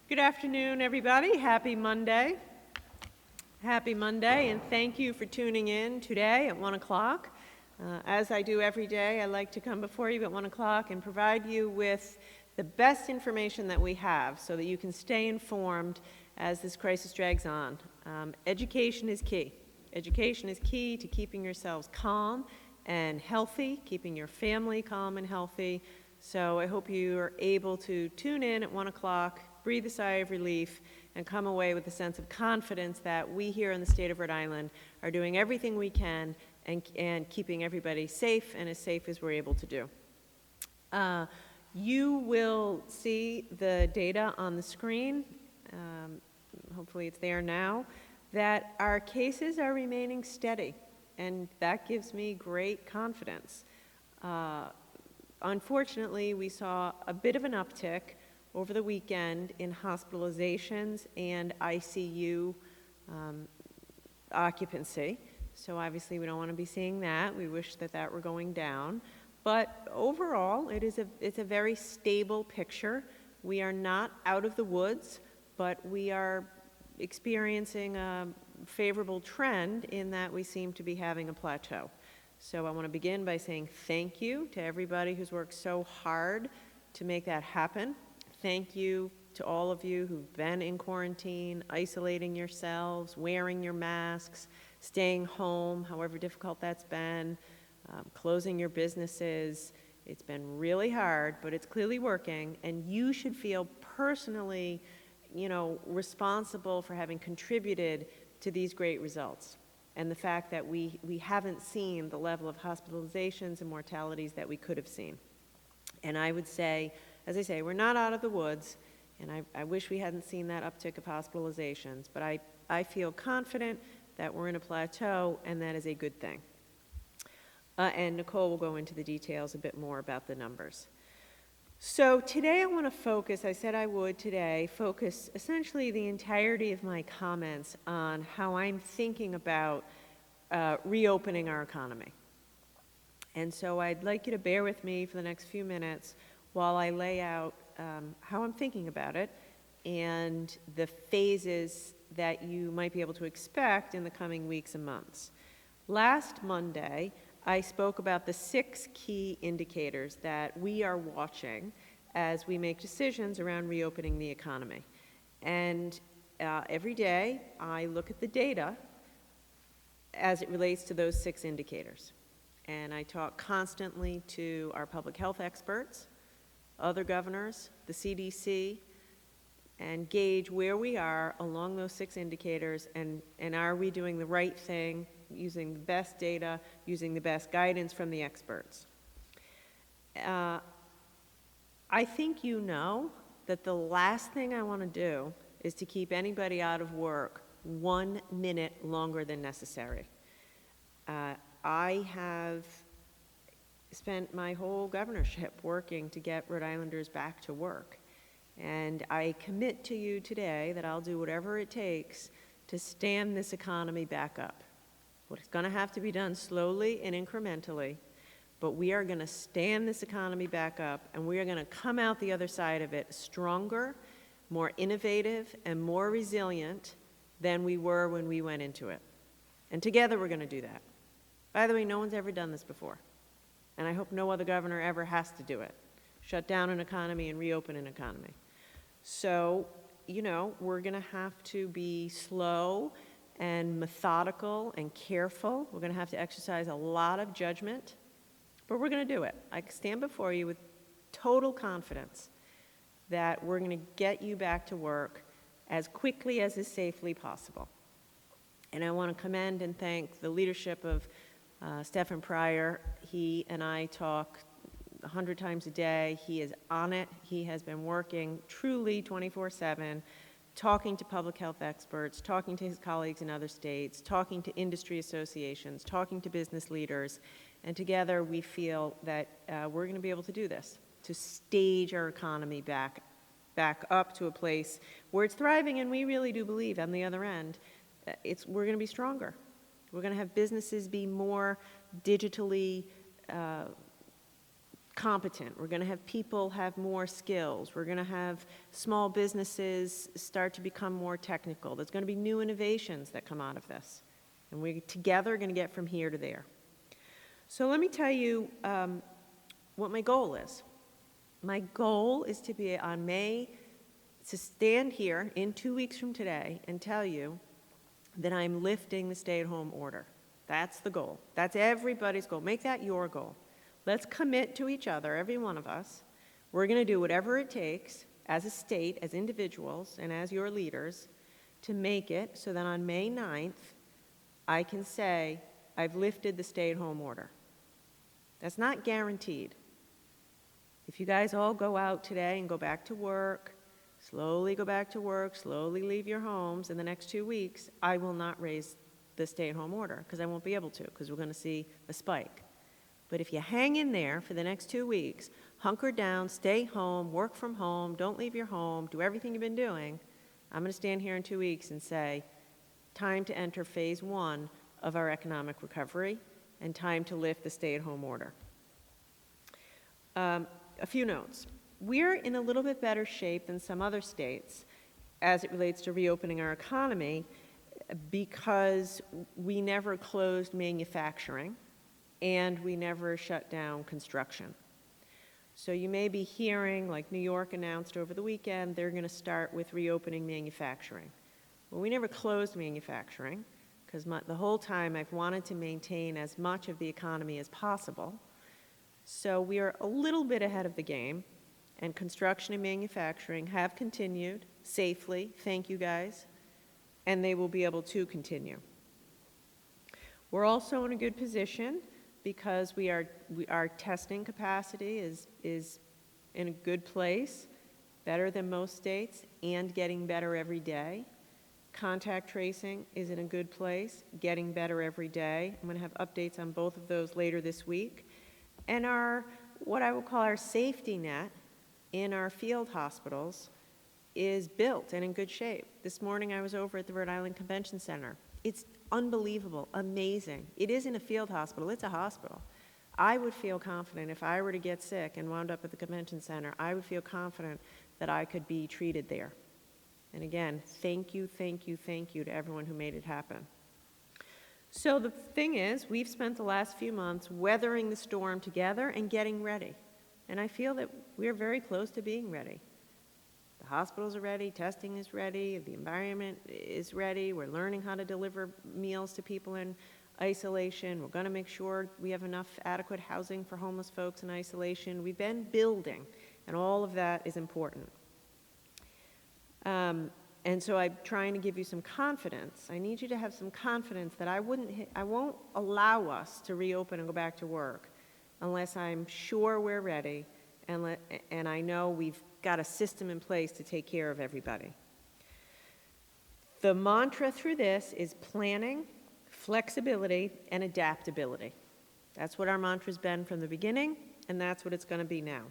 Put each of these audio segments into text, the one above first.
Good afternoon, everybody. Happy Monday. Happy Monday, and thank you for tuning in today at 1 o'clock. As I do every day, I like to come before you at 1 o'clock and provide you with the best information that we have so that you can stay informed as this crisis drags on. Education is key. Education is key to keeping yourselves calm and healthy, keeping your family calm and healthy. So I hope you are able to tune in at 1 o'clock, breathe a sigh of relief, and come away with a sense of confidence that we here in the state of Rhode Island are doing everything we can and keeping everybody safe and as safe as we're able to do. You will see the data on the screen, hopefully it's there now, that our cases are remaining steady, and that gives me great confidence. Unfortunately, we saw a bit of an uptick over the weekend in hospitalizations and ICU occupancy. So obviously we don't want to be seeing that. We wish that that were going down. But overall, it's a very stable picture. We are not out of the woods, but we are experiencing a favorable trend in that we seem to be having a plateau. So I want to begin by saying thank you to everybody who's worked so hard to make that happen. Thank you to all of you who've been in quarantine, isolating yourselves, wearing your masks, staying home, however difficult that's been, closing your businesses. It's been really hard, but it's clearly working, and you should feel personally, responsible for having contributed to these great results. And the fact that we haven't seen the level of hospitalizations and mortalities that we could have seen. And I would say, as I say, we're not out of the woods, and I wish we hadn't seen that uptick of hospitalizations, but I feel confident that we're in a plateau, and that is a good thing. And Nicole will go into the details a bit more about the numbers. So today I want to focus, I said I would today, focus essentially the entirety of my comments on how I'm thinking about reopening our economy. And so I'd like you to bear with me for the next few minutes while I lay out how I'm thinking about it and the phases that you might be able to expect in the coming weeks and months. Last Monday, I spoke about the 6 key indicators that we are watching as we make decisions around reopening the economy. And every day, I look at the data as it relates to those 6 indicators. And I talk constantly to our public health experts, other governors, the CDC, and gauge where we are along those 6 indicators, and are we doing the right thing, using the best data, using the best guidance from the experts. I think you know that the last thing I want to do is to keep anybody out of work 1 minute longer than necessary. I have spent my whole governorship working to get Rhode Islanders back to work. And I commit to you today that I'll do whatever it takes to stand this economy back up. Well, it's going to have to be done slowly and incrementally, but we are going to stand this economy back up, and we are going to come out the other side of it stronger, more innovative, and more resilient than we were when we went into it. And together we're going to do that. By the way, no one's ever done this before, and I hope no other governor ever has to do it. Shut down an economy and reopen an economy. So, we're going to have to be slow and methodical and careful. We're going to have to exercise a lot of judgment, but we're going to do it. I stand before you with total confidence that we're going to get you back to work as quickly as is safely possible. And I want to commend and thank the leadership of Stephen Pryor. He and I talk 100 times a day. He is on it. He has been working truly 24/7, talking to public health experts, talking to his colleagues in other states, talking to industry associations, talking to business leaders, and together we feel that we're going to be able to do this, to stage our economy back up to a place where it's thriving, and we really do believe on the other end, we're going to be stronger. We're going to have businesses be more digitally competent. We're going to have people have more skills. We're going to have small businesses start to become more technical. There's going to be new innovations that come out of this. And we together are going to get from here to there. So let me tell you what my goal is. My goal is to be on to stand here in 2 weeks from today and tell you that I'm lifting the stay-at-home order. That's the goal. That's everybody's goal. Make that your goal. Let's commit to each other, every one of us. We're going to do whatever it takes as a state, as individuals, and as your leaders to make it so that on May 9th, I can say I've lifted the stay-at-home order. That's not guaranteed. If you guys all go out today and go back to work, slowly go back to work, slowly leave your homes in the next 2 weeks, I will not raise the stay-at-home order because I won't be able to because we're going to see a spike. But if you hang in there for the next 2 weeks, hunker down, stay home, work from home, don't leave your home, do everything you've been doing, I'm going to stand here in 2 weeks and say, time to enter phase 1 of our economic recovery and time to lift the stay-at-home order. A few notes. We're in a little bit better shape than some other states as it relates to reopening our economy because we never closed manufacturing and we never shut down construction. So you may be hearing, like New York announced over the weekend, they're going to start with reopening manufacturing. Well, we never closed manufacturing because the whole time I've wanted to maintain as much of the economy as possible. So we are a little bit ahead of the game, and construction and manufacturing have continued safely, thank you guys, and they will be able to continue. We're also in a good position because our testing capacity is in a good place, better than most states, and getting better every day. Contact tracing is in a good place, getting better every day. I'm going to have updates on both of those later this week. And what I would call our safety net in our field hospitals is built and in good shape. This morning I was over at the Rhode Island Convention Center. It's unbelievable, amazing. It isn't a field hospital, it's a hospital. I would feel confident if I were to get sick and wound up at the convention center, I would feel confident that I could be treated there. And again, thank you, thank you, thank you to everyone who made it happen. So the thing is, we've spent the last few months weathering the storm together and getting ready. And I feel that we're very close to being ready. The hospitals are ready, testing is ready, the environment is ready, we're learning how to deliver meals to people in isolation, we're going to make sure we have enough adequate housing for homeless folks in isolation. We've been building, and all of that is important. And so I'm trying to give you some confidence. I need you to have some confidence that I won't allow us to reopen and go back to work unless I'm sure we're ready and I know we've got a system in place to take care of everybody. The mantra through this is planning, flexibility, and adaptability. That's what our mantra's been from the beginning, and that's what it's going to be now.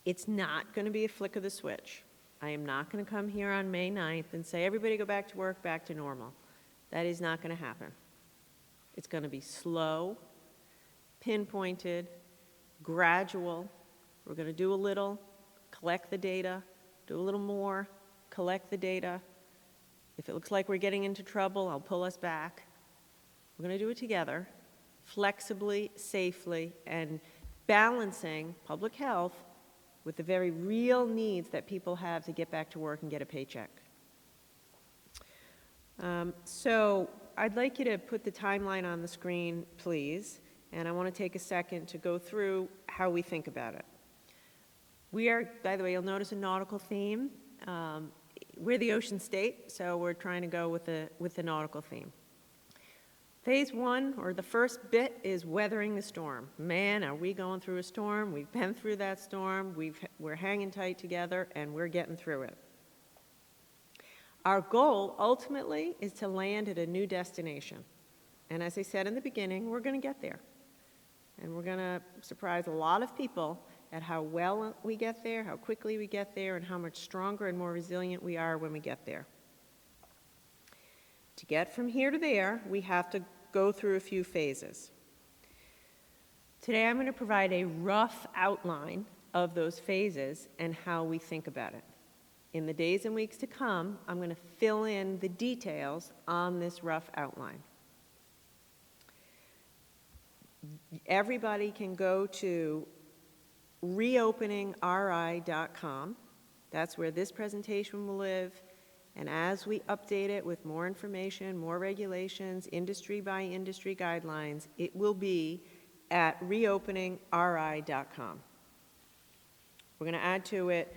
It's not going to be a flick of the switch. I am not going to come here on May 9th and say, everybody go back to work, back to normal. That is not going to happen. It's going to be slow, pinpointed, gradual. We're going to do a little, collect the data, do a little more, collect the data. If it looks like we're getting into trouble, I'll pull us back. We're going to do it together, flexibly, safely, and balancing public health with the very real needs that people have to get back to work and get a paycheck. So I'd like you to put the timeline on the screen, please, and I want to take a second to go through how we think about it. We are, by the way, you'll notice a nautical theme. We're the ocean state, so we're trying to go with the nautical theme. Phase 1, or the first bit, is weathering the storm. Man, are we going through a storm? We've been through that storm. We're hanging tight together, and we're getting through it. Our goal, ultimately, is to land at a new destination. And as I said in the beginning, we're going to get there. And we're going to surprise a lot of people at how well we get there, how quickly we get there, and how much stronger and more resilient we are when we get there. To get from here to there, we have to go through a few phases. Today I'm going to provide a rough outline of those phases and how we think about it. In the days and weeks to come, I'm going to fill in the details on this rough outline. Everybody can go to reopeningri.com. That's where this presentation will live. And as we update it with more information, more regulations, industry by industry guidelines, it will be at reopeningri.com. We're going to add to it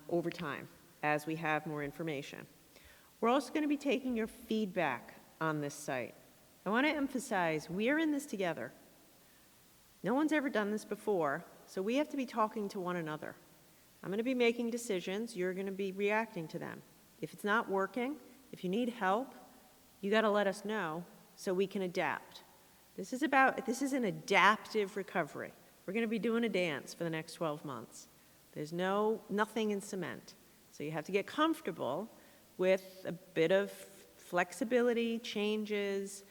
over time as we have more information. We're also going to be taking your feedback on this site. I want to emphasize, we are in this together. No one's ever done this before, so we have to be talking to one another. I'm going to be making decisions. You're going to be reacting to them. If it's not working, if you need help, you got to let us know so we can adapt. This is an adaptive recovery. We're going to be doing a dance for the next 12 months. There's nothing in cement. So you have to get comfortable with a bit of flexibility, changes,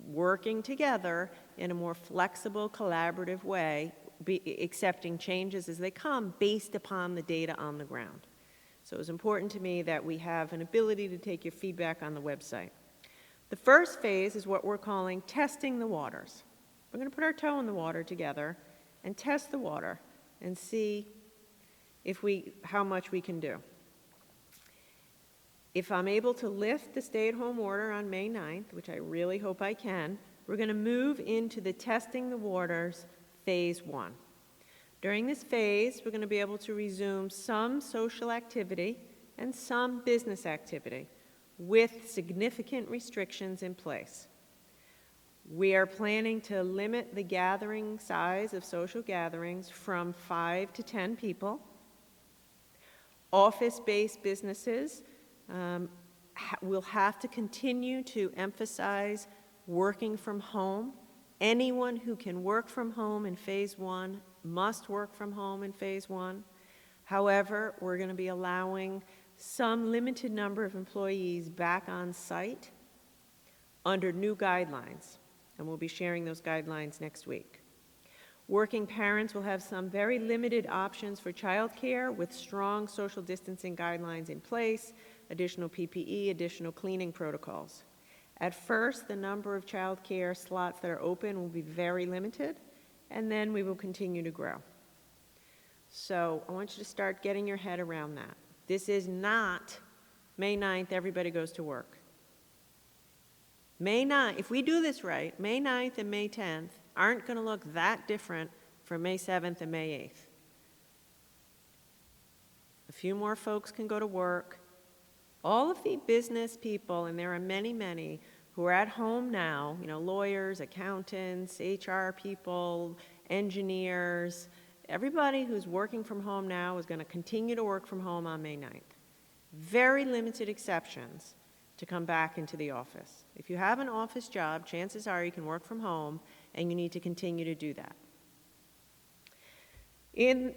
working together in a more flexible, collaborative way, accepting changes as they come based upon the data on the ground. So it's important to me that we have an ability to take your feedback on the website. The first phase is what we're calling testing the waters. We're going to put our toe in the water together and test the water and see how much we can do. If I'm able to lift the stay-at-home order on May 9th, which I really hope I can, we're going to move into the testing the waters phase 1. During this phase, we're going to be able to resume some social activity and some business activity with significant restrictions in place. We are planning to limit the gathering size of social gatherings from 5 to 10 people. Office-based businesses will have to continue to emphasize working from home. Anyone who can work from home in phase 1 must work from home in phase 1. However, we're going to be allowing some limited number of employees back on site under new guidelines, and we'll be sharing those guidelines next week. Working parents will have some very limited options for childcare with strong social distancing guidelines in place, additional PPE, additional cleaning protocols. At first, the number of childcare slots that are open will be very limited, and then we will continue to grow. So I want you to start getting your head around that. This is not May 9th, everybody goes to work. May 9th, if we do this right, May 9th and May 10th aren't going to look that different from May 7th and May 8th. A few more folks can go to work. All of the business people, and there are many, many, who are at home now, lawyers, accountants, HR people, engineers, everybody who's working from home now is going to continue to work from home on May 9th. Very limited exceptions to come back into the office. If you have an office job, chances are you can work from home, and you need to continue to do that. In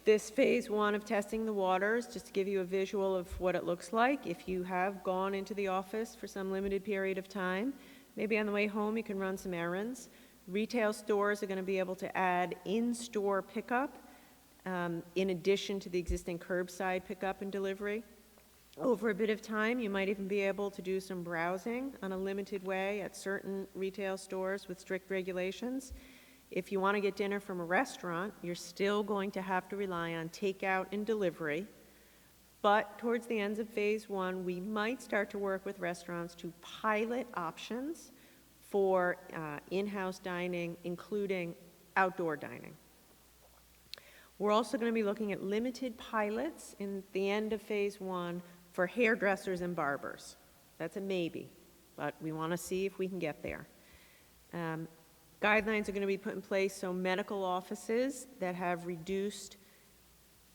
this phase 1 of testing the waters, just to give you a visual of what it looks like, if you have gone into the office for some limited period of time, maybe on the way home you can run some errands. Retail stores are going to be able to add in-store pickup in addition to the existing curbside pickup and delivery. Over a bit of time, you might even be able to do some browsing on a limited way at certain retail stores with strict regulations. If you want to get dinner from a restaurant, you're still going to have to rely on takeout and delivery. But towards the ends of phase 1, we might start to work with restaurants to pilot options for in-house dining, including outdoor dining. We're also going to be looking at limited pilots in the end of phase 1 for hairdressers and barbers. That's a maybe, but we want to see if we can get there. Guidelines are going to be put in place so medical offices that have reduced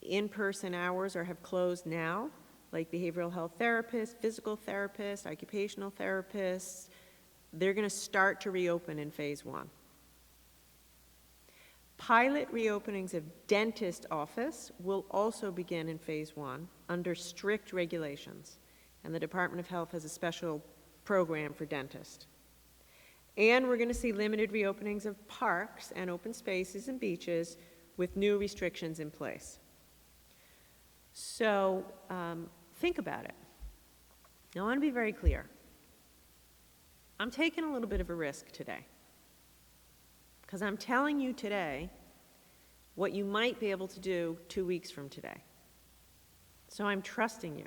in-person hours or have closed now, like behavioral health therapists, physical therapists, occupational therapists, they're going to start to reopen in phase 1. Pilot reopenings of dentist office will also begin in phase 1 under strict regulations, and the Department of Health has a special program for dentists. And we're going to see limited reopenings of parks and open spaces and beaches with new restrictions in place. So think about it. Now, I want to be very clear. I'm taking a little bit of a risk today because I'm telling you today what you might be able to do 2 weeks from today. So I'm trusting you.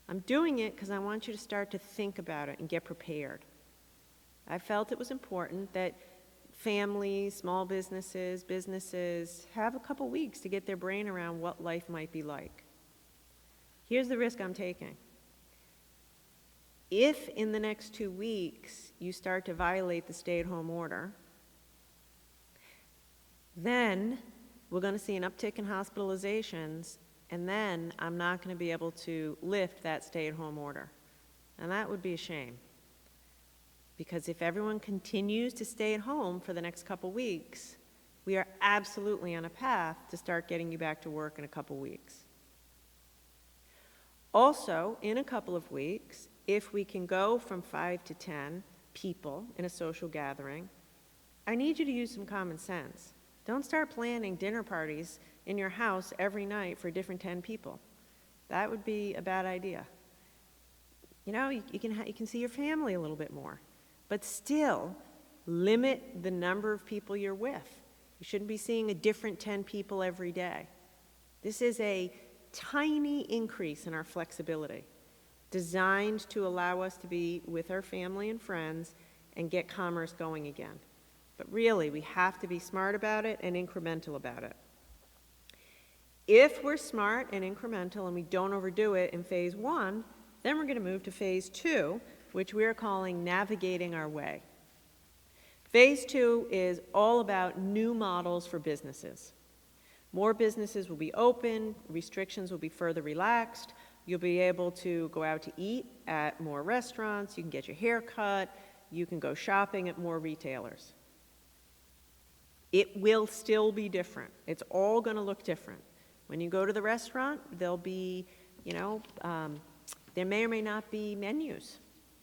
I'm doing it because I want you to start to think about it and get prepared. I felt it was important that families, small businesses, businesses have a couple weeks to get their brain around what life might be like. Here's the risk I'm taking. If in the next 2 weeks you start to violate the stay-at-home order, then we're going to see an uptick in hospitalizations, and then I'm not going to be able to lift that stay-at-home order. And that would be a shame. Because if everyone continues to stay at home for the next couple weeks, we are absolutely on a path to start getting you back to work in a couple weeks. Also, in a couple of weeks, if we can go from 5 to 10 people in a social gathering, I need you to use some common sense. Don't start planning dinner parties in your house every night for different 10 people. That would be a bad idea. You know, you can see your family a little bit more. But still, limit the number of people you're with. You shouldn't be seeing a different 10 people every day. This is a tiny increase in our flexibility, designed to allow us to be with our family and friends and get commerce going again. But really, we have to be smart about it and incremental about it. If we're smart and incremental and we don't overdo it in phase 1, then we're going to move to phase 2, which we are calling navigating our way. Phase 2 is all about new models for businesses. More businesses will be open, restrictions will be further relaxed, you'll be able to go out to eat at more restaurants, you can get your hair cut, you can go shopping at more retailers. It will still be different. It's all going to look different. When you go to the restaurant, there'll be, there may or may not be menus.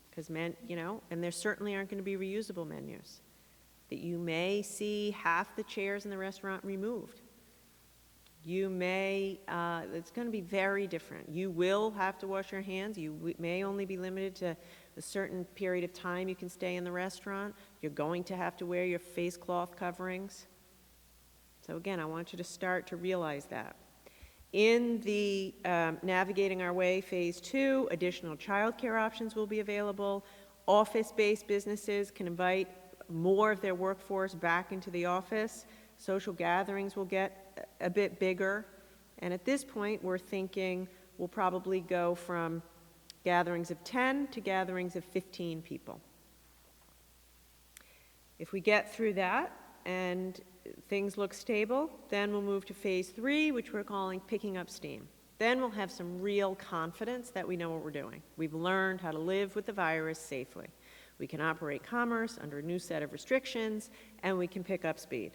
Because, and there certainly aren't going to be reusable menus. That you may see half the chairs in the restaurant removed. You may, it's going to be very different. You will have to wash your hands. You may only be limited to a certain period of time you can stay in the restaurant. You're going to have to wear your face cloth coverings. So again, I want you to start to realize that. In the Navigating Our Way Phase 2, additional childcare options will be available. Office-based businesses can invite more of their workforce back into the office. Social gatherings will get a bit bigger. And at this point, we're thinking we'll probably go from gatherings of 10 to gatherings of 15 people. If we get through that and things look stable, then we'll move to phase 3, which we're calling picking up steam. Then we'll have some real confidence that we know what we're doing. We've learned how to live with the virus safely. We can operate commerce under a new set of restrictions, and we can pick up speed.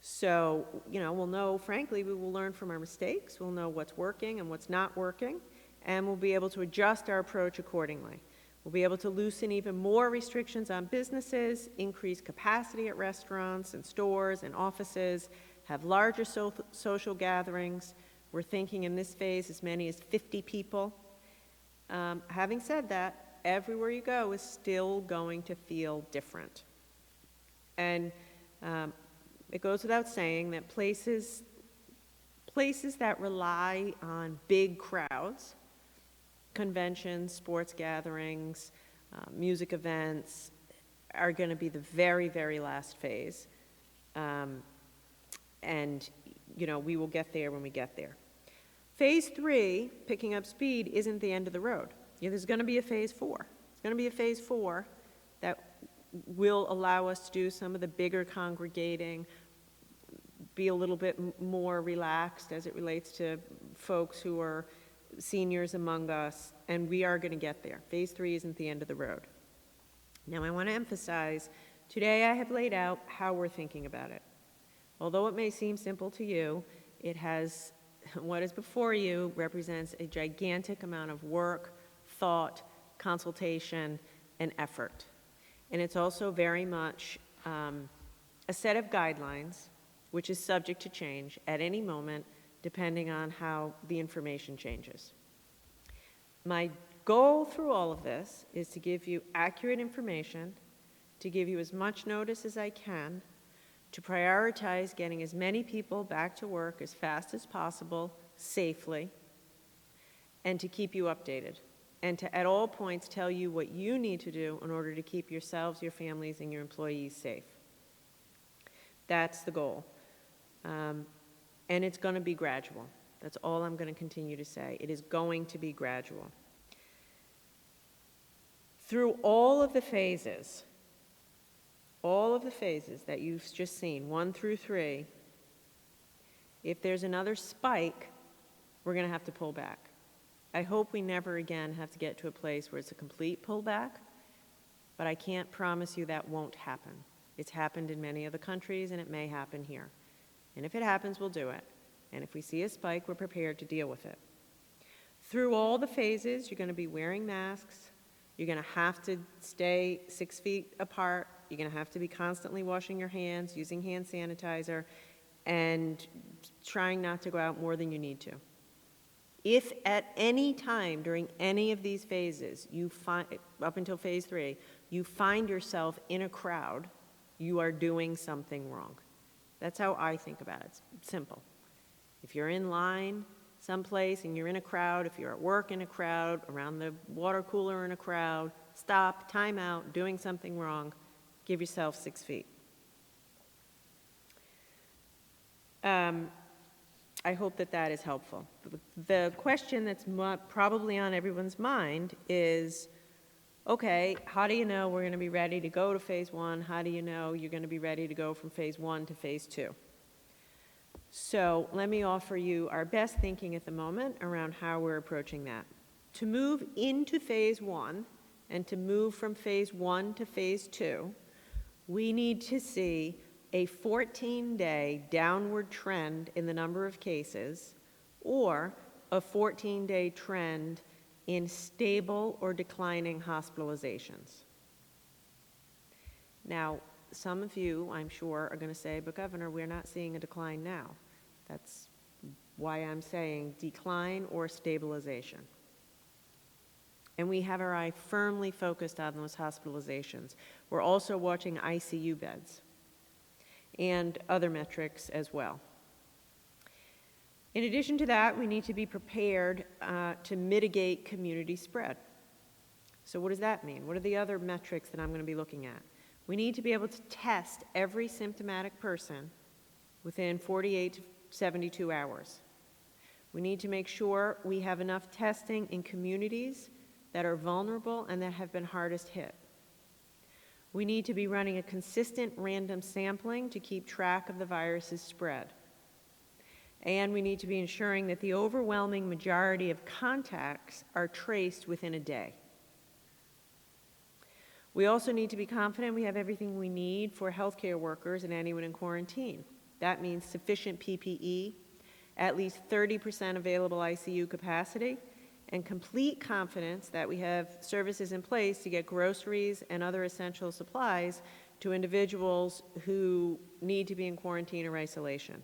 So, we'll know, frankly, we will learn from our mistakes. We'll know what's working and what's not working, and we'll be able to adjust our approach accordingly. We'll be able to loosen even more restrictions on businesses, increase capacity at restaurants and stores and offices, have larger social gatherings. We're thinking in this phase as many as 50 people. Having said that, everywhere you go is still going to feel different. And it goes without saying that places that rely on big crowds, conventions, sports gatherings, music events, are going to be the very, very last phase. And, we will get there when we get there. Phase 3, picking up speed, isn't the end of the road. There's going to be a phase 4. It's going to be a phase 4 that will allow us to do some of the bigger congregating, be a little bit more relaxed as it relates to folks who are seniors among us, and we are going to get there. Phase 3 isn't the end of the road. Now, I want to emphasize, today I have laid out how we're thinking about it. Although it may seem simple to you, what is before you represents a gigantic amount of work, thought, consultation, and effort. And it's also very much a set of guidelines, which is subject to change at any moment, depending on how the information changes. My goal through all of this is to give you accurate information, to give you as much notice as I can, to prioritize getting as many people back to work as fast as possible, safely, and to keep you updated, and to at all points tell you what you need to do in order to keep yourselves, your families, and your employees safe. That's the goal. And it's going to be gradual. That's all I'm going to continue to say. It is going to be gradual. Through all of the phases that you've just seen, 1 through 3, if there's another spike, we're going to have to pull back. I hope we never again have to get to a place where it's a complete pullback, but I can't promise you that won't happen. It's happened in many other countries, and it may happen here. And if it happens, we'll do it. And if we see a spike, we're prepared to deal with it. Through all the phases, you're going to be wearing masks. You're going to have to stay 6 feet apart. You're going to have to be constantly washing your hands, using hand sanitizer, and trying not to go out more than you need to. If at any time during any of these phases, up until phase 3, you find yourself in a crowd, you are doing something wrong. That's how I think about it. It's simple. If you're in line someplace and you're in a crowd, if you're at work in a crowd, around the water cooler in a crowd, stop, time out, doing something wrong, give yourself 6 feet. I hope that that is helpful. The question that's probably on everyone's mind is, okay, how do you know we're going to be ready to go to phase 1? How do you know you're going to be ready to go from phase 1 to phase 2? So let me offer you our best thinking at the moment around how we're approaching that. To move into phase 1 and to move from phase 1 to phase 2, we need to see a 14-day downward trend in the number of cases or a 14-day trend in stable or declining hospitalizations. Now, some of you, I'm sure, are going to say, but Governor, we're not seeing a decline now. That's why I'm saying decline or stabilization. And we have our eye firmly focused on those hospitalizations. We're also watching ICU beds and other metrics as well. In addition to that, we need to be prepared to mitigate community spread. So what does that mean? What are the other metrics that I'm going to be looking at? We need to be able to test every symptomatic person within 48 to 72 hours. We need to make sure we have enough testing in communities that are vulnerable and that have been hardest hit. We need to be running a consistent random sampling to keep track of the virus's spread. And we need to be ensuring that the overwhelming majority of contacts are traced within a day. We also need to be confident we have everything we need for healthcare workers and anyone in quarantine. That means sufficient PPE, at least 30% available ICU capacity, and complete confidence that we have services in place to get groceries and other essential supplies to individuals who need to be in quarantine or isolation.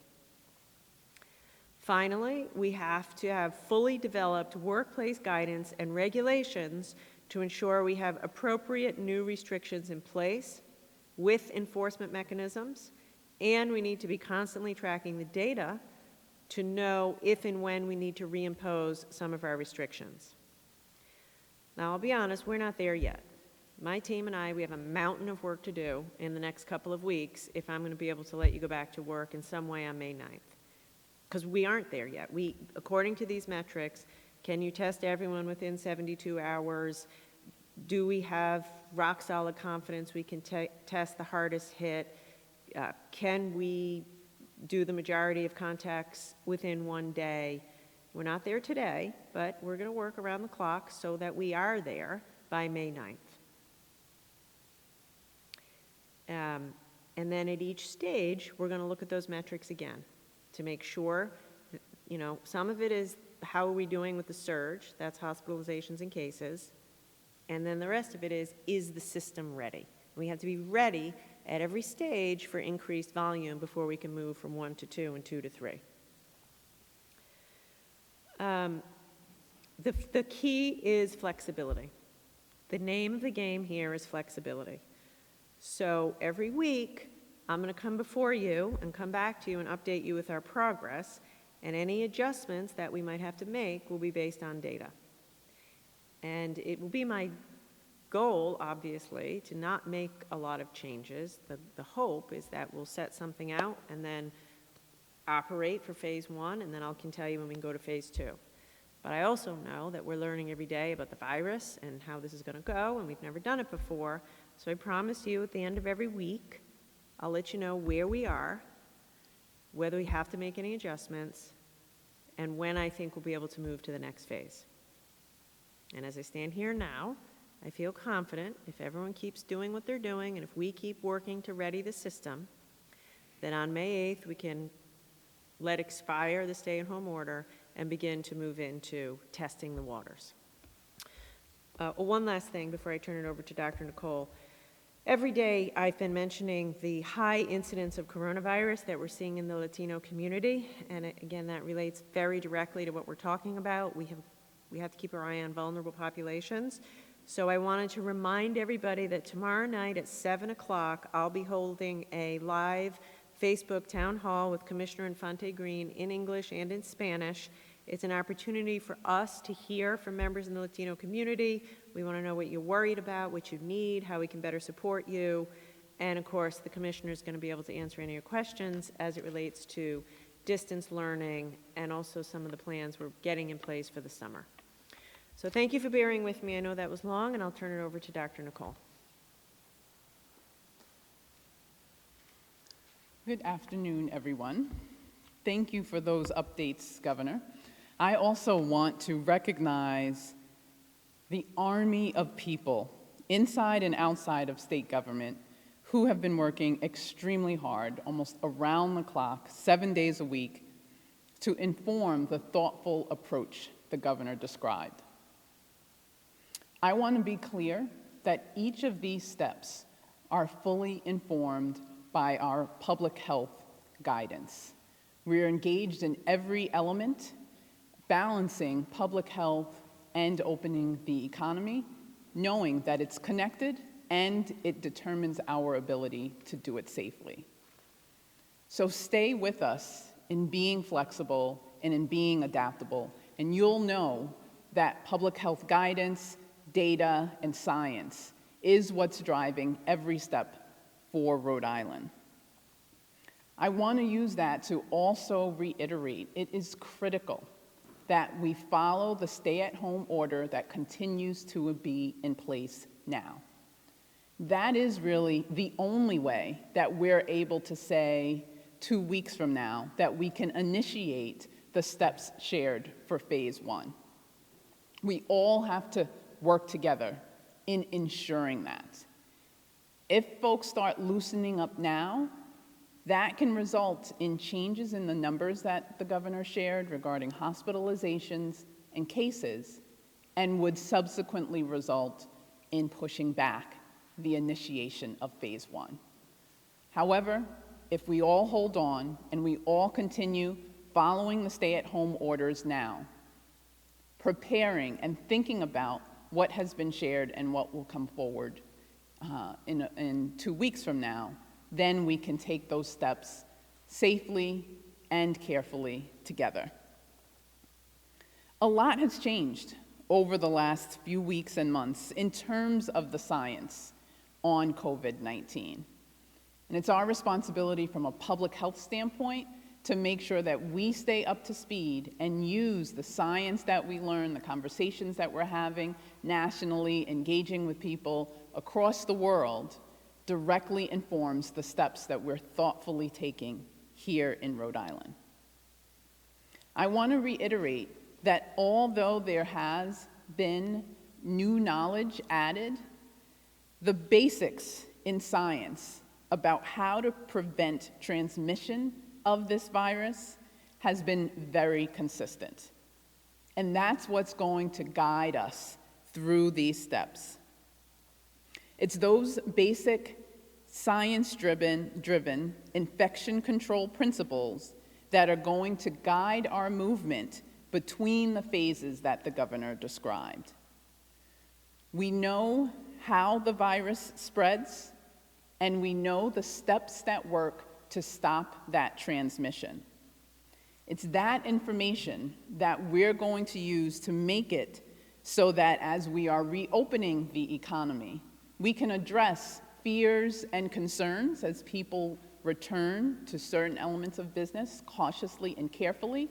Finally, we have to have fully developed workplace guidance and regulations to ensure we have appropriate new restrictions in place with enforcement mechanisms, and we need to be constantly tracking the data to know if and when we need to reimpose some of our restrictions. Now, I'll be honest, we're not there yet. My team and I, we have a mountain of work to do in the next couple of weeks if I'm going to be able to let you go back to work in some way on May 9th. Because we aren't there yet. According to these metrics, can you test everyone within 72 hours? Do we have rock solid confidence we can test the hardest hit? Can we do the majority of contacts within 1 day? We're not there today, but we're going to work around the clock so that we are there by May 9th. And then at each stage, we're going to look at those metrics again to make sure that, some of it is how are we doing with the surge? That's hospitalizations and cases. And then the rest of it is the system ready? We have to be ready at every stage for increased volume before we can move from 1 to 2 and 2 to 3. The key is flexibility. The name of the game here is flexibility. So every week, I'm going to come before you and come back to you and update you with our progress, and any adjustments that we might have to make will be based on data. And it will be my goal, obviously, to not make a lot of changes. The hope is that we'll set something out and then operate for phase 1, and then I can tell you when we can go to phase 2. But I also know that we're learning every day about the virus and how this is going to go, and we've never done it before. So I promise you at the end of every week, I'll let you know where we are, whether we have to make any adjustments, and when I think we'll be able to move to the next phase. And as I stand here now, I feel confident if everyone keeps doing what they're doing and if we keep working to ready the system, that on May 8th we can let expire the stay-at-home order and begin to move into testing the waters. One last thing before I turn it over to Dr. Nicole. Every day I've been mentioning the high incidence of coronavirus that we're seeing in the Latino community, and again, that relates very directly to what we're talking about. We have to keep our eye on vulnerable populations. So I wanted to remind everybody that tomorrow night at 7 o'clock, I'll be holding a live Facebook town hall with Commissioner Infante Green in English and in Spanish. It's an opportunity for us to hear from members in the Latino community. We want to know what you're worried about, what you need, how we can better support you. And of course, the Commissioner is going to be able to answer any of your questions as it relates to distance learning and also some of the plans we're getting in place for the summer. So thank you for bearing with me. I know that was long, and I'll turn it over to Dr. Nicole. Good afternoon, everyone. Thank you for those updates, Governor. I also want to recognize the army of people inside and outside of state government who have been working extremely hard, almost around the clock, 7 days a week, to inform the thoughtful approach the Governor described. I want to be clear that each of these steps are fully informed by our public health guidance. We are engaged in every element, balancing public health and opening the economy, knowing that it's connected and it determines our ability to do it safely. So stay with us in being flexible and in being adaptable, and you'll know that public health guidance, data, and science is what's driving every step for Rhode Island. I want to use that to also reiterate it is critical that we follow the stay-at-home order that continues to be in place now. That is really the only way that we're able to say 2 weeks from now that we can initiate the steps shared for phase 1. We all have to work together in ensuring that. If folks start loosening up now, that can result in changes in the numbers that the Governor shared regarding hospitalizations and cases, and would subsequently result in pushing back the initiation of phase 1. However, if we all hold on and we all continue following the stay-at-home orders now, preparing and thinking about what has been shared and what will come forward in 2 weeks from now, then we can take those steps safely and carefully together. A lot has changed over the last few weeks and months in terms of the science on COVID-19. And it's our responsibility from a public health standpoint to make sure that we stay up to speed and use the science that we learn, the conversations that we're having nationally, engaging with people across the world, directly informs the steps that we're thoughtfully taking here in Rhode Island. I want to reiterate that although there has been new knowledge added, the basics in science about how to prevent transmission of this virus has been very consistent. And that's what's going to guide us through these steps. It's those basic science-driven infection control principles that are going to guide our movement between the phases that the governor described. We know how the virus spreads, and we know the steps that work to stop that transmission. It's that information that we're going to use to make it so that as we are reopening the economy, we can address fears and concerns as people return to certain elements of business cautiously and carefully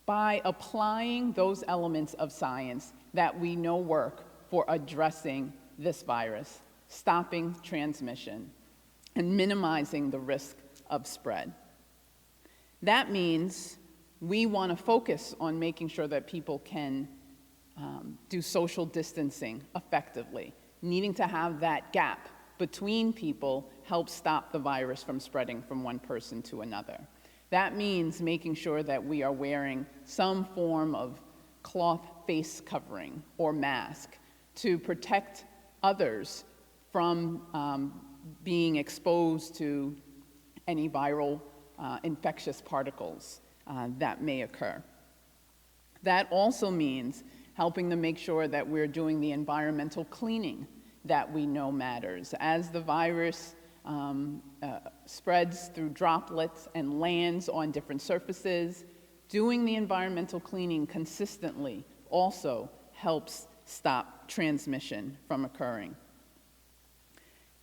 by applying those elements of science that we know work for addressing this virus, stopping transmission, and minimizing the risk of spread. That means we want to focus on making sure that people can do social distancing effectively. Needing to have that gap between people helps stop the virus from spreading from one person to another. That means making sure that we are wearing some form of cloth face covering or mask to protect others from being exposed to any viral infectious particles that may occur. That also means helping to make sure that we're doing the environmental cleaning that we know matters. As the virus spreads through droplets and lands on different surfaces, doing the environmental cleaning consistently also helps stop transmission from occurring.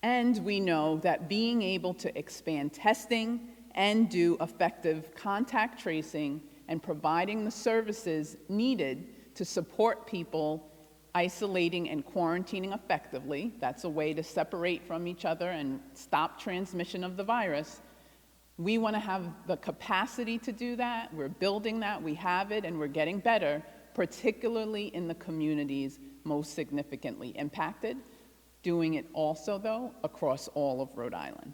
And we know that being able to expand testing and do effective contact tracing and providing the services needed to support people isolating and quarantining effectively, that's a way to separate from each other and stop transmission of the virus. We want to have the capacity to do that. We're building that, we have it, and we're getting better, particularly in the communities most significantly impacted, doing it also, though, across all of Rhode Island.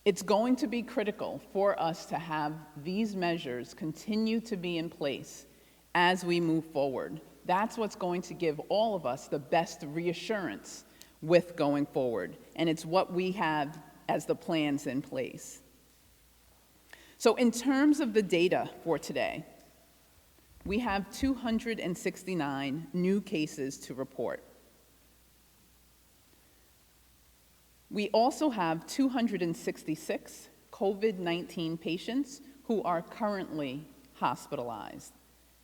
It's going to be critical for us to have these measures continue to be in place as we move forward. That's what's going to give all of us the best reassurance with going forward, and it's what we have as the plans in place. So in terms of the data for today, we have 269 new cases to report. We also have 266 COVID-19 patients who are currently hospitalized.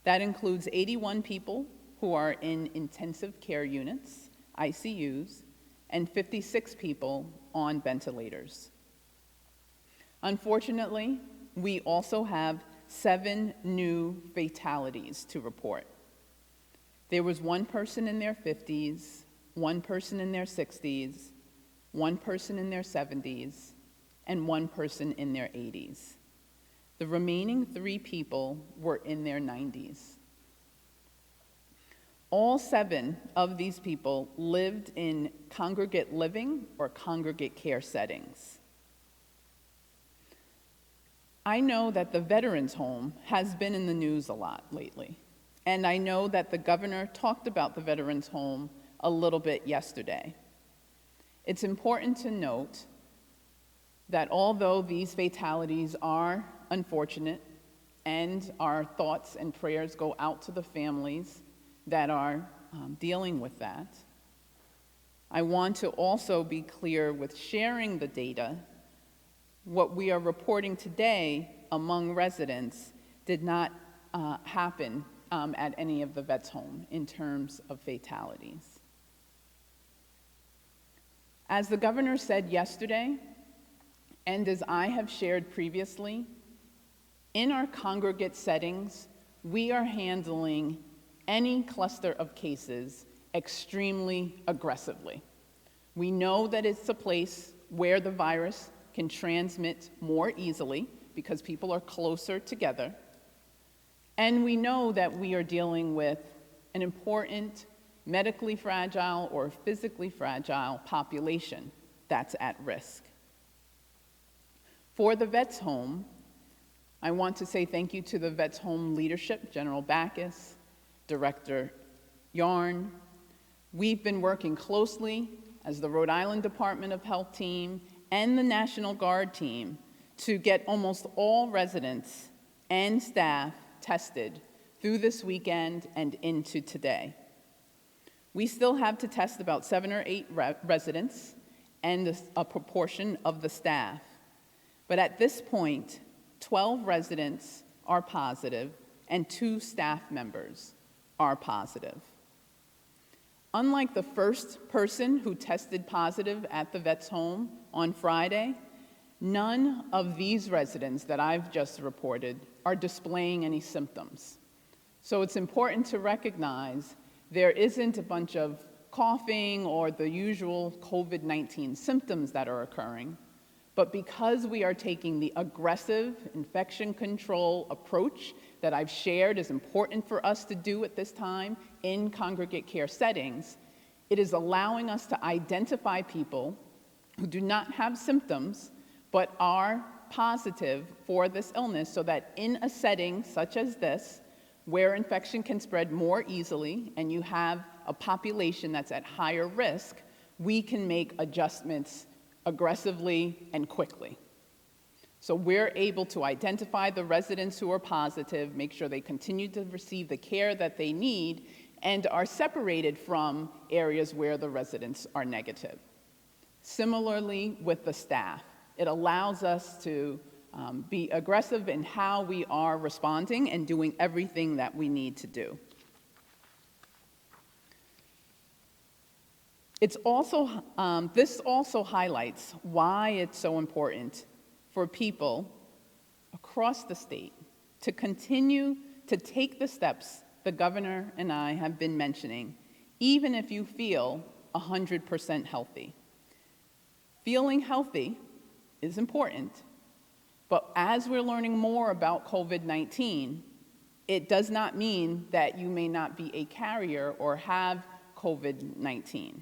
That includes 81 people who are in intensive care units, ICUs, and 56 people on ventilators. Unfortunately, we also have 7 new fatalities to report. There was one person in their 50s, one person in their 60s, one person in their 70s, and one person in their 80s. The remaining 3 people were in their 90s. All 7 of these people lived in congregate living or congregate care settings. I know that the Veterans Home has been in the news a lot lately, and I know that the governor talked about the Veterans Home a little bit yesterday. It's important to note that although these fatalities are unfortunate, and our thoughts and prayers go out to the families that are dealing with that, I want to also be clear with sharing the data. What we are reporting today among residents did not happen at any of the vets' home in terms of fatalities. As the governor said yesterday, and as I have shared previously, in our congregate settings, we are handling any cluster of cases extremely aggressively. We know that it's a place where the virus can transmit more easily because people are closer together. And we know that we are dealing with an important medically fragile or physically fragile population that's at risk. For the Vets Home, I want to say thank you to the Vets Home leadership, General Backus, Director Yarn, We've been working closely as the Rhode Island Department of Health team and the National Guard team to get almost all residents and staff tested through this weekend and into today. We still have to test about 7 or 8 residents and a proportion of the staff. But at this point, 12 residents are positive and 2 staff members are positive. Unlike the first person who tested positive at the vet's home on Friday, none of these residents that I've just reported are displaying any symptoms. So it's important to recognize there isn't a bunch of coughing or the usual COVID-19 symptoms that are occurring, but because we are taking the aggressive infection control approach that I've shared is important for us to do at this time in congregate care settings, it is allowing us to identify people who do not have symptoms but are positive for this illness so that in a setting such as this, where infection can spread more easily and you have a population that's at higher risk, we can make adjustments aggressively and quickly. So we're able to identify the residents who are positive, make sure they continue to receive the care that they need, and are separated from areas where the residents are negative. Similarly with the staff, it allows us to be aggressive in how we are responding and doing everything that we need to do. It's also, this also highlights why it's so important for people across the state to continue to take the steps the governor and I have been mentioning, even if you feel 100% healthy. Feeling healthy is important, but as we're learning more about COVID-19, it does not mean that you may not be a carrier or have COVID-19.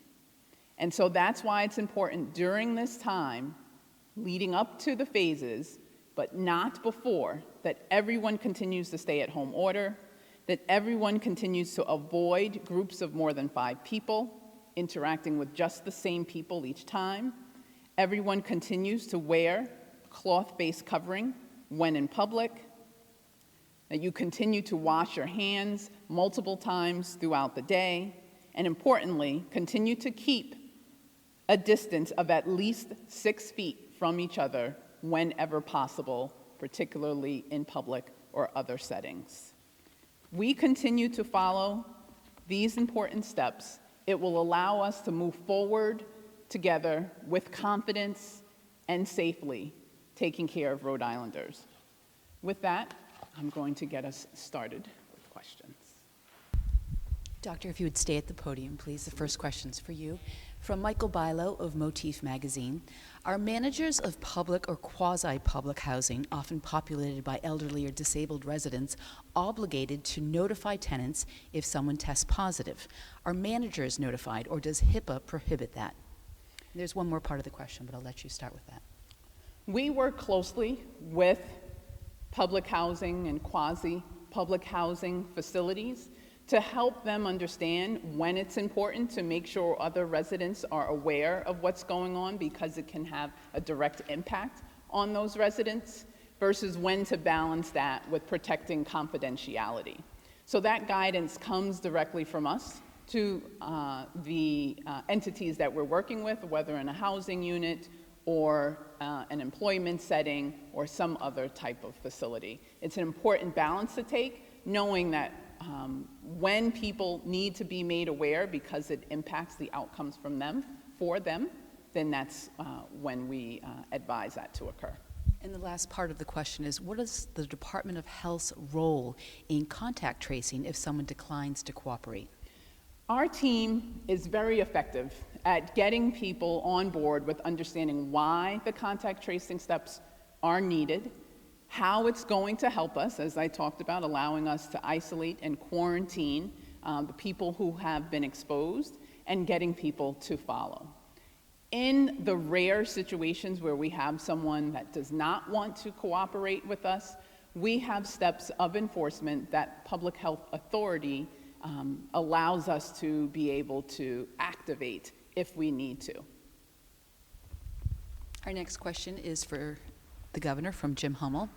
And so that's why it's important during this time, leading up to the phases, but not before, that everyone continues to stay at home order, that everyone continues to avoid groups of more than 5 people, interacting with just the same people each time. Everyone continues to wear cloth-based covering when in public, that you continue to wash your hands multiple times throughout the day, and importantly, continue to keep a distance of at least 6 feet from each other whenever possible, particularly in public or other settings. We continue to follow these important steps. It will allow us to move forward together with confidence and safely, taking care of Rhode Islanders. With that, I'm going to get us started with questions. Doctor, if you would stay at the podium, please. The first question's for you. From Michael Bilo of Motif Magazine. Are managers of public or quasi-public housing, often populated by elderly or disabled residents, obligated to notify tenants if someone tests positive? Are managers notified, or does HIPAA prohibit that? There's one more part of the question, but I'll let you start with that. We work closely with public housing and quasi-public housing facilities to help them understand when it's important to make sure other residents are aware of what's going on, because it can have a direct impact on those residents, versus when to balance that with protecting confidentiality. So that guidance comes directly from us to the entities that we're working with, whether in a housing unit or an employment setting or some other type of facility. It's an important balance to take, knowing that when people need to be made aware because it impacts the outcomes for them, then that's when we advise that to occur. And the last part of the question is, what is the Department of Health's role in contact tracing if someone declines to cooperate? Our team is very effective at getting people on board with understanding why the contact tracing steps are needed, how it's going to help us, as I talked about, allowing us to isolate and quarantine the people who have been exposed, and getting people to follow. In the rare situations where we have someone that does not want to cooperate with us, we have steps of enforcement that public health authority allows us to be able to activate if we need to. Our next question is for the governor from Jim Hummel.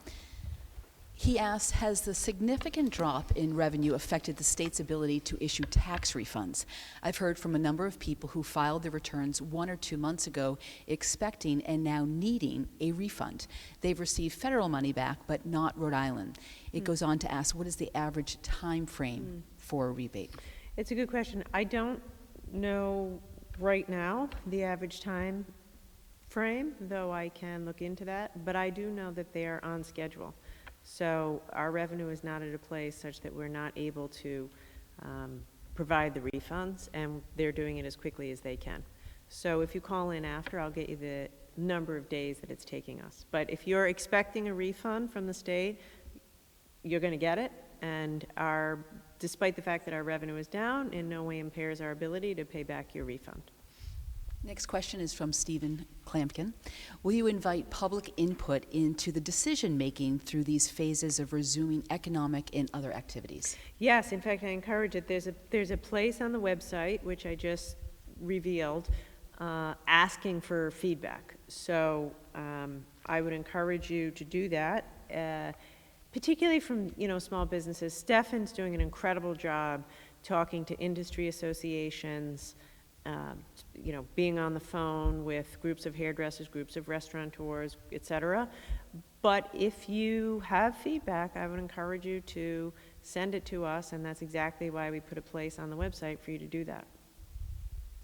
He asks, has the significant drop in revenue affected the state's ability to issue tax refunds? I've heard from a number of people who filed their returns 1 or 2 months ago expecting and now needing a refund. They've received federal money back, but not Rhode Island. It goes on to ask, what is the average time frame for a rebate? It's a good question. I don't know right now the average time frame, though I can look into that, but I do know that they are on schedule. So our revenue is not at a place such that we're not able to provide the refunds, and they're doing it as quickly as they can. So if you call in after, I'll get you the number of days that it's taking us. But if you're expecting a refund from the state, you're going to get it, and despite the fact that our revenue is down, in no way impairs our ability to pay back your refund. Next question is from Stephen Klampkin. Will you invite public input into the decision-making through these phases of resuming economic and other activities? Yes, in fact, I encourage it. There's a place on the website, which I just revealed, asking for feedback. So I would encourage you to do that, particularly from small businesses. Stefan's doing an incredible job talking to industry associations, being on the phone with groups of hairdressers, groups of restaurateurs, et cetera. But if you have feedback, I would encourage you to send it to us, and that's exactly why we put a place on the website for you to do that.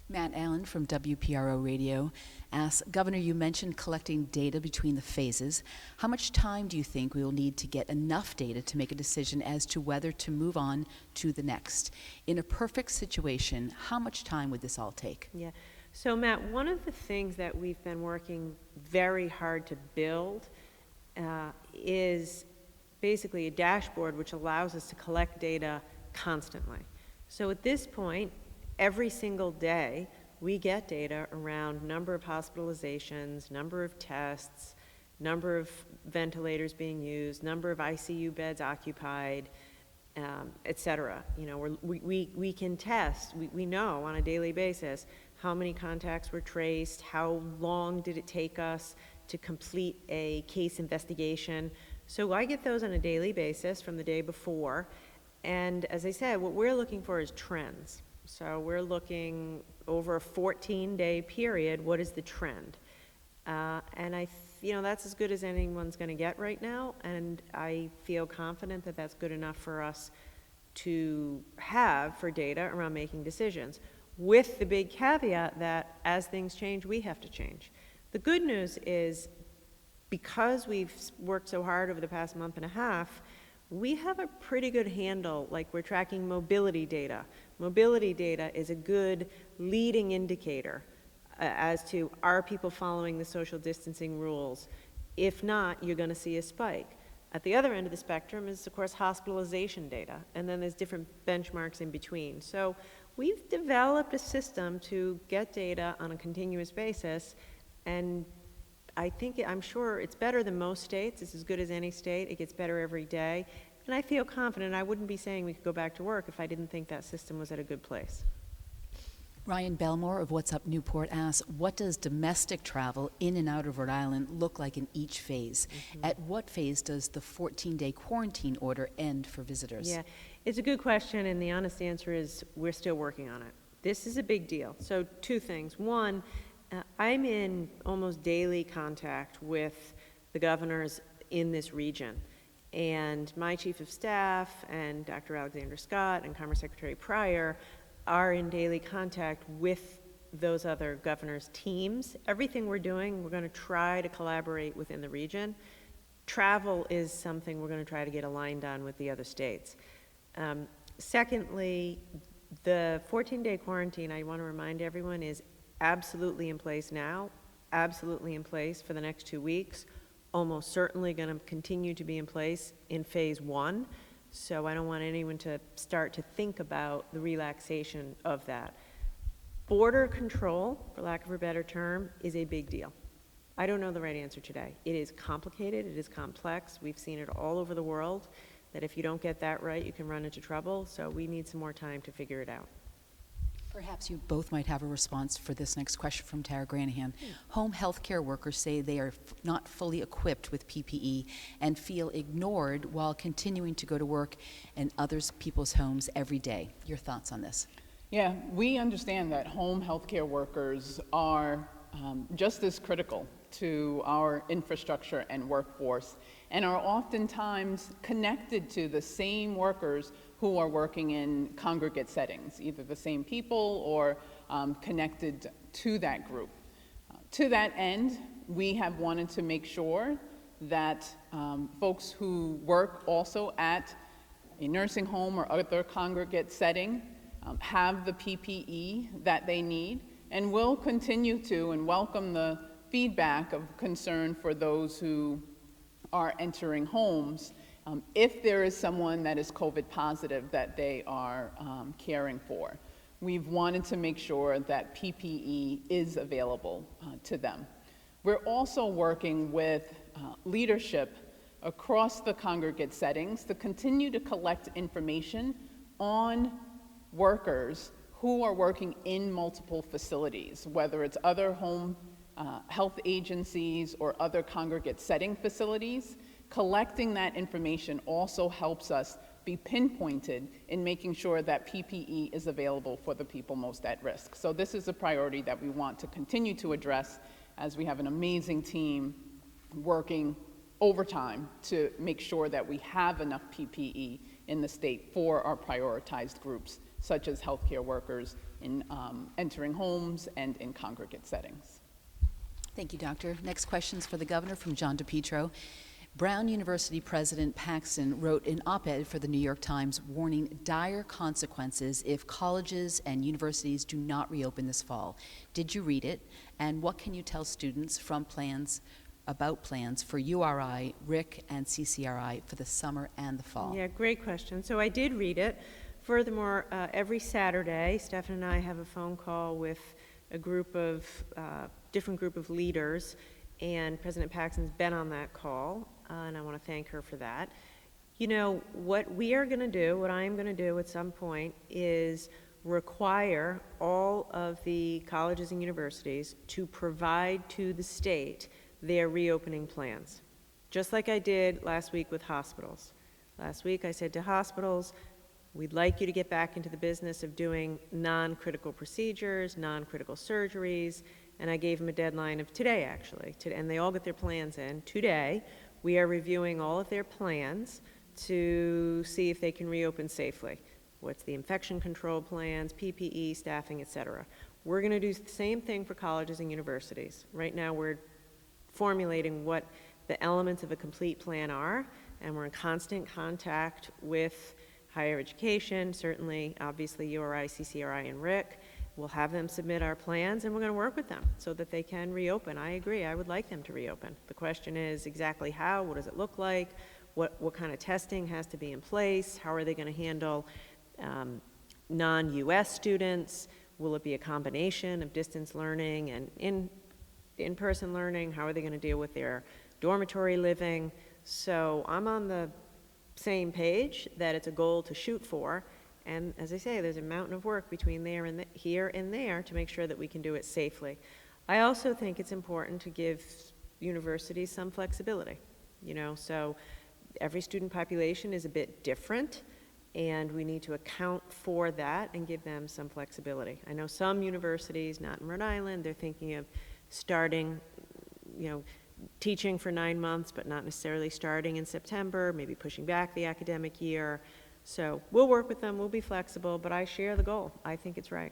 Matt Allen from WPRO Radio asks, Governor, you mentioned collecting data between the phases. How much time do you think we will need to get enough data to make a decision as to whether to move on to the next? In a perfect situation, how much time would this all take? Yeah. So, Matt, one of the things that we've been working very hard to build is basically a dashboard which allows us to collect data constantly. So at this point, every single day, we get data around number of hospitalizations, number of tests, number of ventilators being used, number of ICU beds occupied, et cetera. We can test, we know on a daily basis how many contacts were traced, how long did it take us to complete a case investigation. So I get those on a daily basis from the day before. And as I said, what we're looking for is trends. So we're looking over a 14-day period, what is the trend? And that's as good as anyone's going to get right now, and I feel confident that that's good enough for us to have for data around making decisions, with the big caveat that as things change, we have to change. The good news is, because we've worked so hard over the past month and a half, we have a pretty good handle, like we're tracking mobility data. Mobility data is a good leading indicator as to, are people following the social distancing rules? If not, you're going to see a spike. At the other end of the spectrum is, of course, hospitalization data, and then there's different benchmarks in between. So we've developed a system to get data on a continuous basis, and I'm sure it's better than most states. It's as good as any state. It gets better every day. And I feel confident. I wouldn't be saying we could go back to work if I didn't think that system was at a good place. Ryan Belmore of What's Up Newport asks, what does domestic travel in and out of Rhode Island look like in each phase? Mm-hmm. At what phase does the 14-day quarantine order end for visitors? Yeah, it's a good question, and the honest answer is we're still working on it. This is a big deal. So 2 things. One, I'm in almost daily contact with the governors in this region. And my chief of staff and Dr. Alexander Scott and Commerce Secretary Pryor are in daily contact with those other governors' teams. Everything we're doing, we're going to try to collaborate within the region. Travel is something we're going to try to get aligned on with the other states. Secondly, the 14-day quarantine, I want to remind everyone, is absolutely in place now, absolutely in place for the next 2 weeks, almost certainly going to continue to be in place in phase 1. So I don't want anyone to start to think about the relaxation of that. Border control, for lack of a better term, is a big deal. I don't know the right answer today. It is complicated, it is complex. We've seen it all over the world. that if you don't get that right, you can run into trouble. So we need some more time to figure it out. Perhaps you both might have a response for this next question from Tara Granahan. Home healthcare workers say they are not fully equipped with PPE and feel ignored while continuing to go to work in other people's homes every day. Your thoughts on this? Yeah, we understand that home healthcare workers are just as critical to our infrastructure and workforce, and are oftentimes connected to the same workers who are working in congregate settings, either the same people or connected to that group. To that end, we have wanted to make sure that folks who work also at a nursing home or other congregate setting have the PPE that they need, and will continue to and welcome the feedback of concern for those who are entering homes if there is someone that is COVID positive that they are caring for. We've wanted to make sure that PPE is available to them. We're also working with leadership across the congregate settings to continue to collect information on workers who are working in multiple facilities, whether it's other home health agencies or other congregate setting facilities. Collecting that information also helps us be pinpointed in making sure that PPE is available for the people most at risk. So this is a priority that we want to continue to address, as we have an amazing team working overtime to make sure that we have enough PPE in the state for our prioritized groups, such as healthcare workers in entering homes and in congregate settings. Thank you, Doctor. Next question's for the governor from John DePietro. Brown University President Paxson wrote an op-ed for the New York Times warning dire consequences if colleges and universities do not reopen this fall. Did you read it? And what can you tell students about plans for URI, RIC, and CCRI for the summer and the fall? Yeah, great question. So I did read it. Furthermore, every Saturday, Stefan and I have a phone call with a different group of leaders, and President Paxson's been on that call, and I want to thank her for that. You know, what we are going to do, what I am going to do at some point, is require all of the colleges and universities to provide to the state their reopening plans, just like I did last week with hospitals. Last week I said to hospitals, we'd like you to get back into the business of doing non-critical procedures, non-critical surgeries, and I gave them a deadline of today, actually, and they all get their plans in. Today, we are reviewing all of their plans to see if they can reopen safely. What's the infection control plans, PPE, staffing, et cetera. We're going to do the same thing for colleges and universities. Right now, we're formulating what the elements of a complete plan are, and we're in constant contact with higher education, certainly, obviously, URI, CCRI, and RIC. We'll have them submit our plans, and we're going to work with them so that they can reopen. I agree. I would like them to reopen. The question is exactly how, what does it look like, what kind of testing has to be in place, how are they going to handle non-US students, will it be a combination of distance learning and in-person learning, how are they going to deal with their dormitory living. So I'm on the same page that it's a goal to shoot for. And as I say, there's a mountain of work between here and there to make sure that we can do it safely. I also think it's important to give universities some flexibility, you know, so every student population is a bit different, and we need to account for that and give them some flexibility. I know some universities, not in Rhode Island, they're thinking of starting, you know, teaching for 9 months, but not necessarily starting in September, maybe pushing back the academic year. So we'll work with them, we'll be flexible, but I share the goal. I think it's right.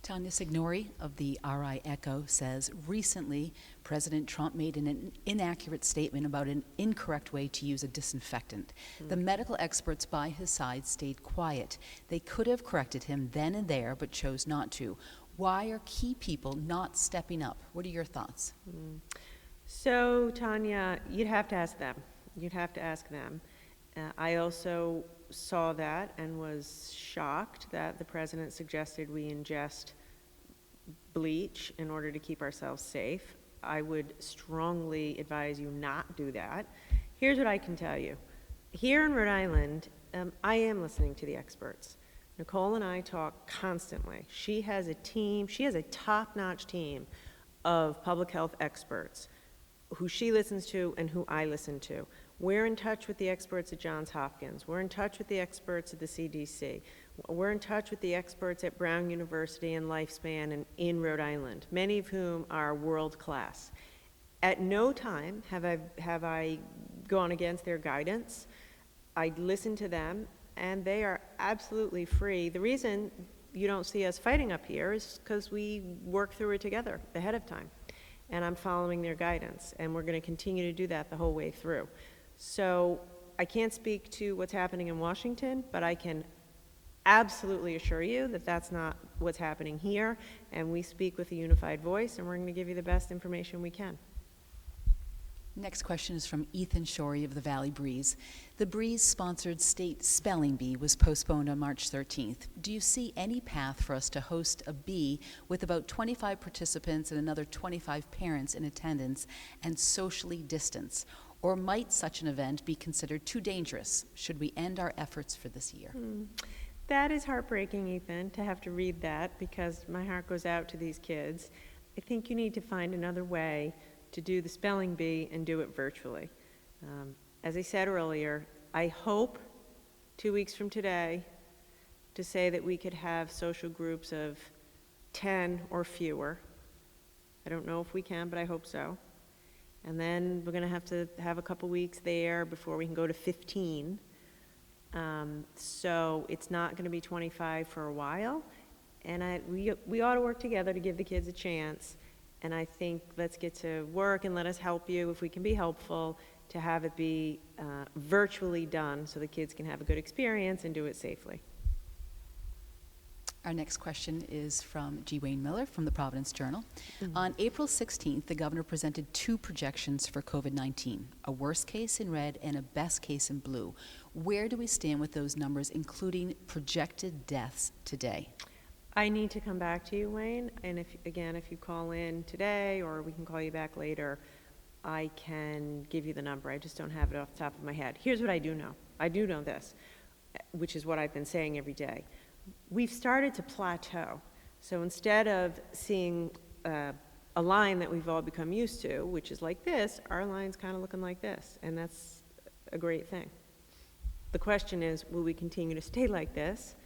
Tanya Signori of the RI Echo says, recently, President Trump made an inaccurate statement about an incorrect way to use a disinfectant. The medical experts by his side stayed quiet. They could have corrected him then and there, but chose not to. Why are key people not stepping up? What are your thoughts? So, Tanya, you'd have to ask them. You'd have to ask them. I also saw that and was shocked that the president suggested we ingest bleach in order to keep ourselves safe. I would strongly advise you not do that. Here's what I can tell you. Here in Rhode Island, I am listening to the experts. Nicole and I talk constantly. She has a team, she has a top-notch team of public health experts who she listens to and who I listen to. We're in touch with the experts at Johns Hopkins. We're in touch with the experts at the CDC. We're in touch with the experts at Brown University and Lifespan and in Rhode Island, many of whom are world-class. At no time have I gone against their guidance. I listen to them, and they are absolutely free. The reason you don't see us fighting up here is because we work through it together ahead of time. And I'm following their guidance, and we're going to continue to do that the whole way through. So I can't speak to what's happening in Washington, but I can absolutely assure you that that's not what's happening here, and we speak with a unified voice, and we're going to give you the best information we can. Next question is from Ethan Shorey of the Valley Breeze. The Breeze-sponsored state spelling bee was postponed on March 13th. Do you see any path for us to host a bee with about 25 participants and another 25 parents in attendance and socially distance? Or might such an event be considered too dangerous? Should we end our efforts for this year? That is heartbreaking, Ethan, to have to read that, because my heart goes out to these kids. I think you need to find another way to do the spelling bee and do it virtually. As I said earlier, I hope 2 weeks from today to say that we could have social groups of 10 or fewer. I don't know if we can, but I hope so. And then we're going to have a couple weeks there before we can go to 15. So it's not going to be 25 for a while. And we ought to work together to give the kids a chance. And I think let's get to work and let us help you, if we can be helpful, to have it be virtually done so the kids can have a good experience and do it safely. Our next question is from G. Wayne Miller from the Providence Journal. On April 16th, the governor presented 2 projections for COVID-19, a worst case in red and a best case in blue. Where do we stand with those numbers, including projected deaths today? I need to come back to you, Wayne, and if you call in today, or we can call you back later, I can give you the number. I just don't have it off the top of my head. Here's what I do know. I do know this, which is what I've been saying every day. We've started to plateau. So instead of seeing a line that we've all become used to, which is like this, our line's kind of looking like this, and that's a great thing. The question is, will we continue to stay like this?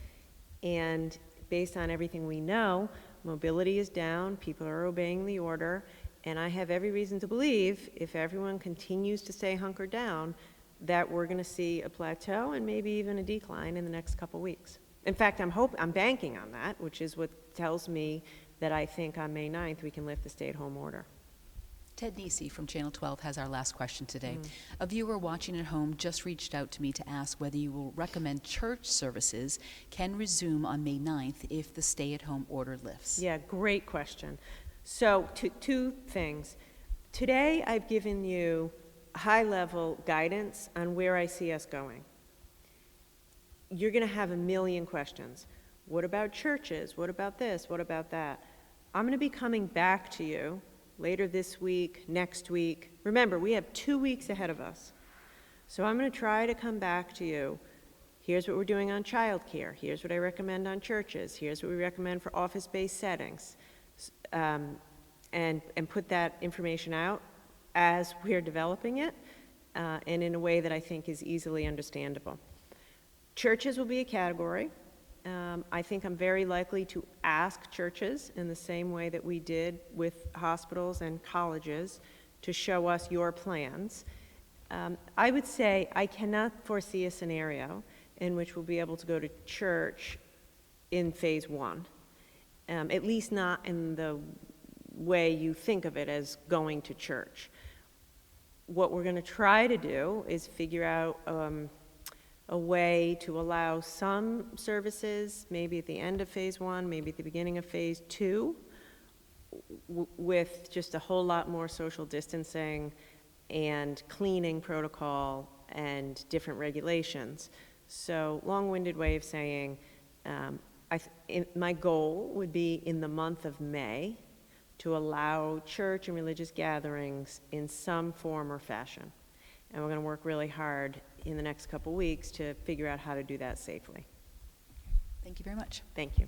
And based on everything we know, mobility is down, people are obeying the order, and I have every reason to believe, if everyone continues to stay hunkered down, that we're going to see a plateau and maybe even a decline in the next couple weeks. In fact, I'm banking on that, which is what tells me that I think on May 9th we can lift the stay-at-home order. Ted Nisi from Channel 12 has our last question today. A viewer watching at home just reached out to me to ask whether you will recommend church services can resume on May 9th if the stay-at-home order lifts. Yeah, great question. So, two things. Today, I've given you high-level guidance on where I see us going. You're going to have a million questions. What about churches? What about this? What about that? I'm going to be coming back to you later this week, next week. Remember, we have 2 weeks ahead of us. So I'm going to try to come back to you. Here's what we're doing on childcare. Here's what I recommend on churches. Here's what we recommend for office-based settings. And put that information out as we're developing it, and in a way that I think is easily understandable. Churches will be a category. I think I'm very likely to ask churches in the same way that we did with hospitals and colleges to show us your plans. I would say I cannot foresee a scenario in which we'll be able to go to church in phase 1, at least not in the way you think of it as going to church. What we're going to try to do is figure out a way to allow some services, maybe at the end of phase 1, maybe at the beginning of phase 2, with just a whole lot more social distancing and cleaning protocol and different regulations. So, long-winded way of saying, my goal would be in the month of May to allow church and religious gatherings in some form or fashion. And we're going to work really hard in the next couple weeks to figure out how to do that safely. Thank you very much. Thank you.